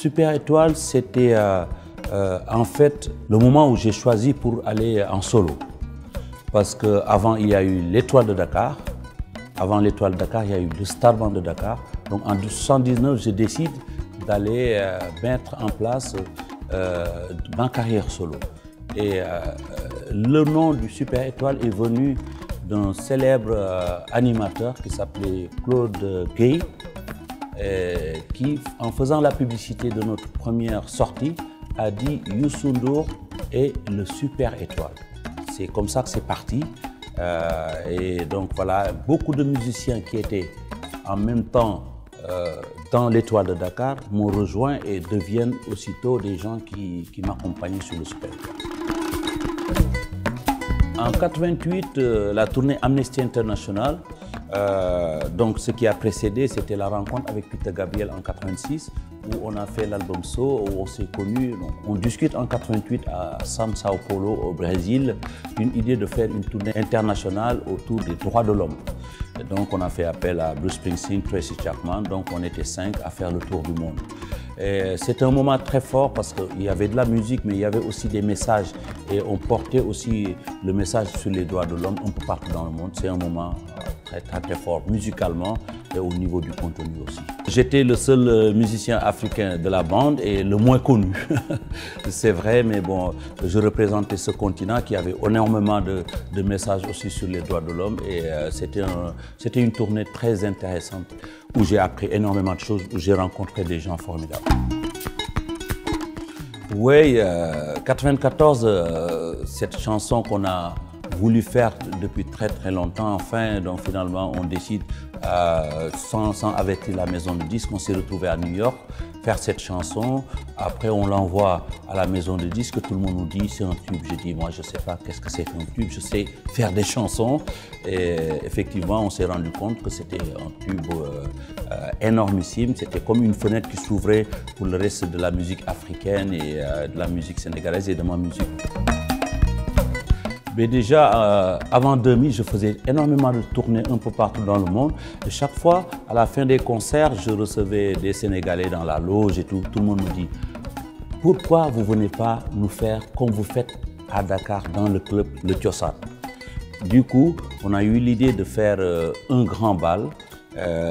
Super Étoile, c'était en fait le moment où j'ai choisi pour aller en solo. Parce qu'avant, il y a eu l'Étoile de Dakar. Avant l'Étoile de Dakar, il y a eu le Star Band de Dakar. Donc en 1979, je décide d'aller mettre en place ma carrière solo. Et le nom du Super Étoile est venu d'un célèbre animateur qui s'appelait Claude Guèye, qui, en faisant la publicité de notre première sortie, a dit Youssou N'Dour est le Super Étoile. C'est comme ça que c'est parti. Et donc voilà, beaucoup de musiciens qui étaient en même temps dans l'Étoile de Dakar m'ont rejoint et deviennent aussitôt des gens qui m'accompagnaient sur le Super Étoile. En 88, la tournée Amnesty International, donc ce qui a précédé, c'était la rencontre avec Peter Gabriel en 86, où on a fait l'album So, où on s'est connus. On discute en 88 à Sao Paulo, au Brésil, une idée de faire une tournée internationale autour des droits de l'homme. Donc on a fait appel à Bruce Springsteen, Tracy Chapman, donc on était 5 à faire le tour du monde. C'était un moment très fort parce qu'il y avait de la musique, mais il y avait aussi des messages et on portait aussi le message sur les droits de l'homme un peu partout dans le monde. C'est un moment très fort musicalement et au niveau du contenu aussi. J'étais le seul musicien africain de la bande et le moins connu. C'est vrai, mais bon, je représentais ce continent qui avait énormément de messages aussi sur les droits de l'homme et c'était une tournée très intéressante où j'ai appris énormément de choses, où j'ai rencontré des gens formidables. Oui, 94, cette chanson qu'on a voulu faire depuis très longtemps, enfin, donc finalement on décide, sans avertir la maison de disques, on s'est retrouvé à New York, faire cette chanson. Après on l'envoie à la maison de disques, tout le monde nous dit c'est un tube. J'ai dit moi je sais pas qu'est-ce que c'est qu'un tube, je sais faire des chansons. Et effectivement on s'est rendu compte que c'était un tube énormissime, c'était comme une fenêtre qui s'ouvrait pour le reste de la musique africaine et de la musique sénégalaise et de ma musique. Mais déjà, avant 2000, je faisais énormément de tournées un peu partout dans le monde. Et chaque fois, à la fin des concerts, je recevais des Sénégalais dans la loge et tout. Tout le monde me dit « Pourquoi vous ne venez pas nous faire comme vous faites à Dakar dans le club Le Thiossane ?» Du coup, on a eu l'idée de faire un grand bal,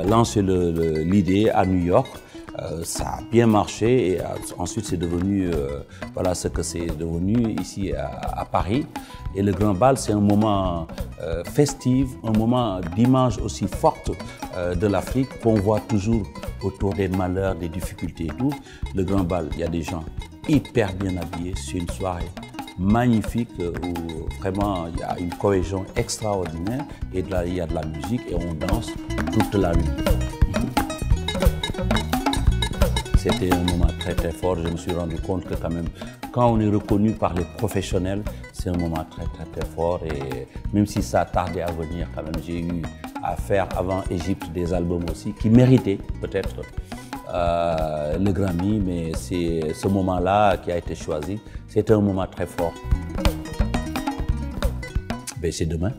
lancer l'idée à New York. Ça a bien marché et ensuite c'est devenu voilà ce que c'est devenu ici à Paris. Et le Grand Bal, c'est un moment festif, un moment d'image aussi forte de l'Afrique qu'on voit toujours autour des malheurs, des difficultés et tout. Le Grand Bal, il y a des gens hyper bien habillés, c'est une soirée magnifique où vraiment il y a une cohésion extraordinaire et il y a de la musique et on danse toute la nuit. C'était un moment très fort. Je me suis rendu compte que quand même, quand on est reconnu par les professionnels, c'est un moment très fort. Et même si ça a tardé à venir, quand même, j'ai eu à faire avant Égypte des albums aussi qui méritaient peut-être le Grammy, mais c'est ce moment-là qui a été choisi. C'était un moment très fort. Ben, c'est demain.